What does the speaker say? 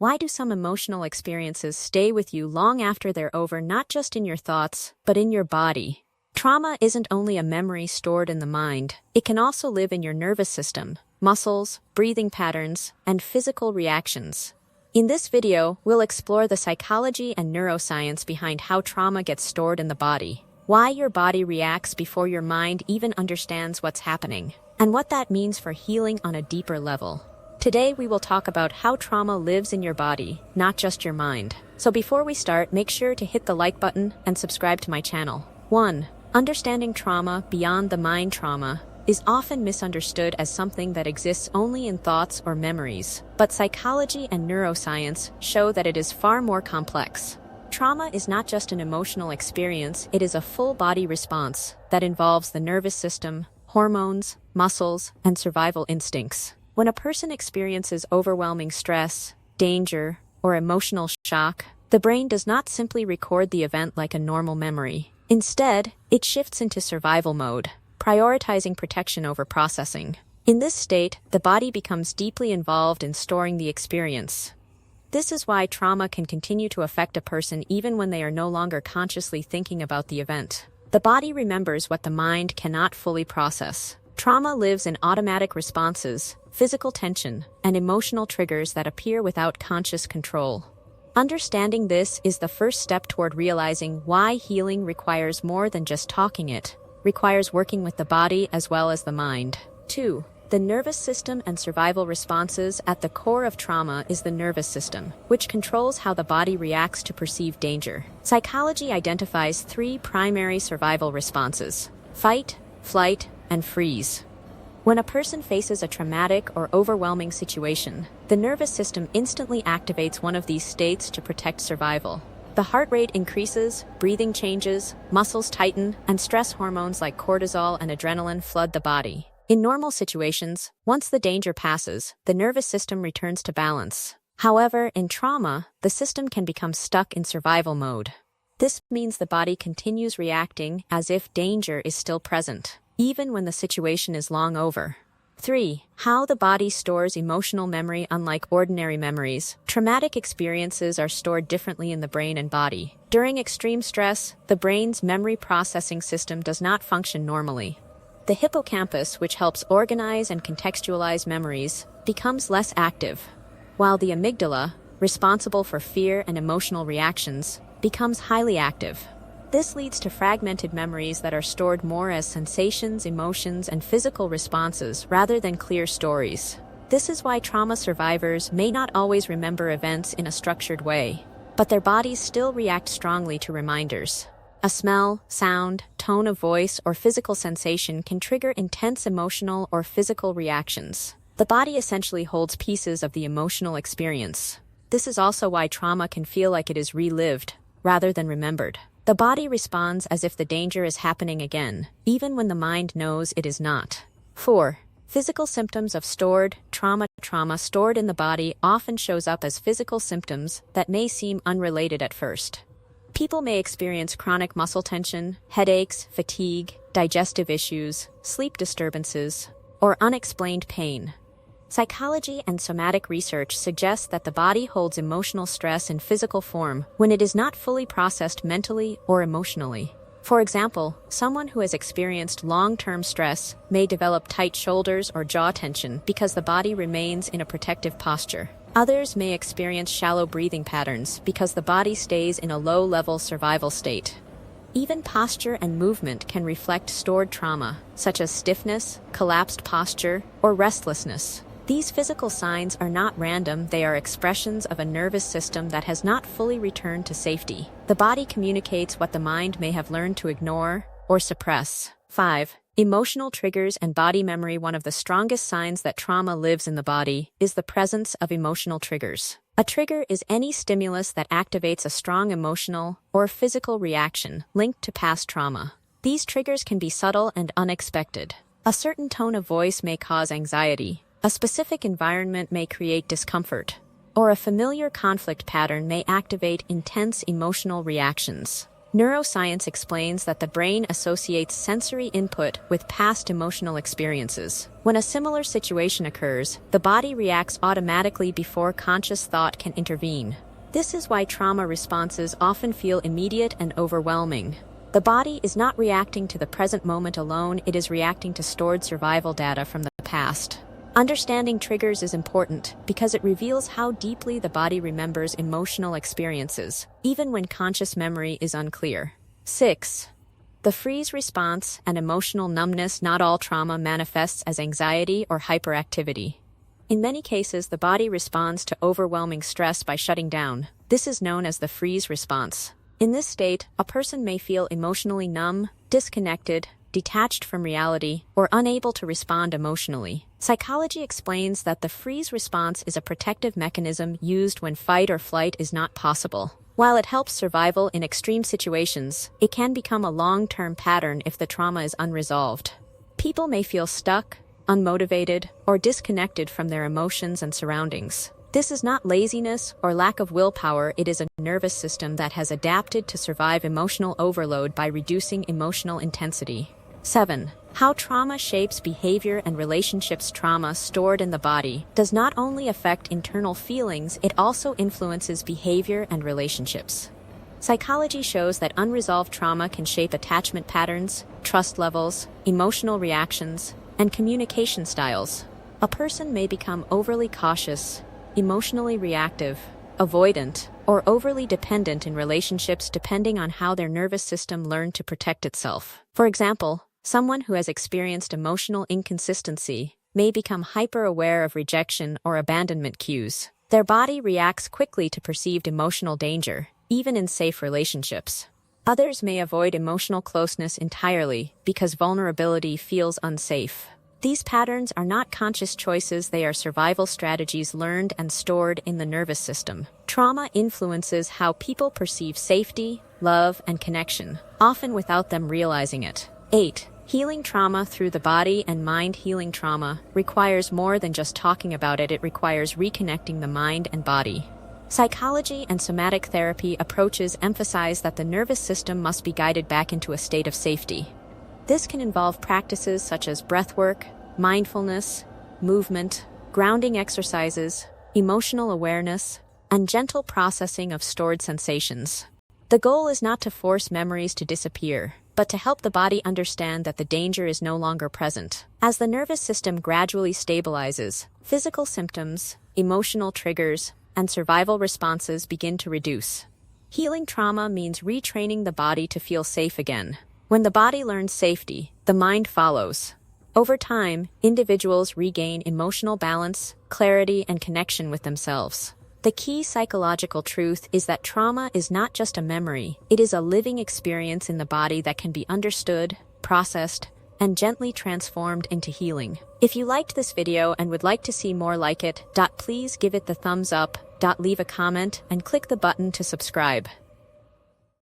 Why do some emotional experiences stay with you long after they're over, not just in your thoughts, but in your body? Trauma isn't only a memory stored in the mind, it can also live in your nervous system, muscles, breathing patterns, and physical reactions. In this video, we'll explore the psychology and neuroscience behind how trauma gets stored in the body, why your body reacts before your mind even understands what's happening, and what that means for healing on a deeper level. Today, we will talk about how trauma lives in your body, not just your mind. So before we start, make sure to hit the like button and subscribe to my channel. 1. Understanding trauma beyond the mind. Trauma is often misunderstood as something that exists only in thoughts or memories, but psychology and neuroscience show that it is far more complex. Trauma is not just an emotional experience, it is a full-body response that involves the nervous system, hormones, muscles, and survival instincts. When a person experiences overwhelming stress, danger, or emotional shock, the brain does not simply record the event like a normal memory. Instead, it shifts into survival mode, prioritizing protection over processing. In this state, the body becomes deeply involved in storing the experience. This is why trauma can continue to affect a person even when they are no longer consciously thinking about the event. The body remembers what the mind cannot fully process. Trauma lives in automatic responses, physical tension, and emotional triggers that appear without conscious control. Understanding this is the first step toward realizing why healing requires more than just talking. It requires working with the body as well as the mind. 2. The nervous system and survival responses. At the core of trauma is the nervous system, which controls how the body reacts to perceived danger. Psychology identifies 3 primary survival responses: fight, flight, and freeze. When a person faces a traumatic or overwhelming situation, the nervous system instantly activates one of these states to protect survival. The heart rate increases, breathing changes, muscles tighten, and stress hormones like cortisol and adrenaline flood the body. In normal situations, once the danger passes, the nervous system returns to balance. However, in trauma, the system can become stuck in survival mode. This means the body continues reacting as if danger is still present, even when the situation is long over. 3. How the body stores emotional memory. Unlike ordinary memories, traumatic experiences are stored differently in the brain and body. During extreme stress, the brain's memory processing system does not function normally. The hippocampus, which helps organize and contextualize memories, becomes less active, while the amygdala, responsible for fear and emotional reactions, becomes highly active. This leads to fragmented memories that are stored more as sensations, emotions, and physical responses rather than clear stories. This is why trauma survivors may not always remember events in a structured way, but their bodies still react strongly to reminders. A smell, sound, tone of voice, or physical sensation can trigger intense emotional or physical reactions. The body essentially holds pieces of the emotional experience. This is also why trauma can feel like it is relived, rather than remembered. The body responds as if the danger is happening again, even when the mind knows it is not. 4. Physical symptoms of stored trauma. Trauma stored in the body often shows up as physical symptoms that may seem unrelated at first. People may experience chronic muscle tension, headaches, fatigue, digestive issues, sleep disturbances, or unexplained pain. Psychology and somatic research suggests that the body holds emotional stress in physical form when it is not fully processed mentally or emotionally. For example, someone who has experienced long-term stress may develop tight shoulders or jaw tension because the body remains in a protective posture. Others may experience shallow breathing patterns because the body stays in a low-level survival state. Even posture and movement can reflect stored trauma, such as stiffness, collapsed posture, or restlessness. These physical signs are not random, they are expressions of a nervous system that has not fully returned to safety. The body communicates what the mind may have learned to ignore or suppress. 5. Emotional triggers and body memory. One of the strongest signs that trauma lives in the body is the presence of emotional triggers. A trigger is any stimulus that activates a strong emotional or physical reaction linked to past trauma. These triggers can be subtle and unexpected. A certain tone of voice may cause anxiety. A specific environment may create discomfort, or a familiar conflict pattern may activate intense emotional reactions. Neuroscience explains that the brain associates sensory input with past emotional experiences. When a similar situation occurs, the body reacts automatically before conscious thought can intervene. This is why trauma responses often feel immediate and overwhelming. The body is not reacting to the present moment alone, it is reacting to stored survival data from the past. Understanding triggers is important because it reveals how deeply the body remembers emotional experiences, even when conscious memory is unclear. 6. The freeze response and emotional numbness. Not all trauma manifests as anxiety or hyperactivity. In many cases, the body responds to overwhelming stress by shutting down. This is known as the freeze response. In this state, a person may feel emotionally numb, disconnected, detached from reality, or unable to respond emotionally. Psychology explains that the freeze response is a protective mechanism used when fight or flight is not possible. While it helps survival in extreme situations, it can become a long-term pattern if the trauma is unresolved. People may feel stuck, unmotivated, or disconnected from their emotions and surroundings. This is not laziness or lack of willpower, it is a nervous system that has adapted to survive emotional overload by reducing emotional intensity. 7. How trauma shapes behavior and relationships. Trauma stored in the body does not only affect internal feelings, it also influences behavior and relationships. Psychology shows that unresolved trauma can shape attachment patterns, trust levels, emotional reactions, and communication styles. A person may become overly cautious, emotionally reactive, avoidant, or overly dependent in relationships depending on how their nervous system learned to protect itself. For example, someone who has experienced emotional inconsistency may become hyper-aware of rejection or abandonment cues. Their body reacts quickly to perceived emotional danger, even in safe relationships. Others may avoid emotional closeness entirely because vulnerability feels unsafe. These patterns are not conscious choices, they are survival strategies learned and stored in the nervous system. Trauma influences how people perceive safety, love, and connection, often without them realizing it. 8. Healing trauma through the body and mind. Healing trauma requires more than just talking about it, it requires reconnecting the mind and body. Psychology and somatic therapy approaches emphasize that the nervous system must be guided back into a state of safety. This can involve practices such as breathwork, mindfulness, movement, grounding exercises, emotional awareness, and gentle processing of stored sensations. The goal is not to force memories to disappear, but to help the body understand that the danger is no longer present. As the nervous system gradually stabilizes, physical symptoms, emotional triggers, and survival responses begin to reduce. Healing trauma means retraining the body to feel safe again. When the body learns safety, the mind follows. Over time, individuals regain emotional balance, clarity, and connection with themselves. The key psychological truth is that trauma is not just a memory, it is a living experience in the body that can be understood, processed, and gently transformed into healing. If you liked this video and would like to see more like it, please give it the thumbs up, leave a comment, and click the button to subscribe.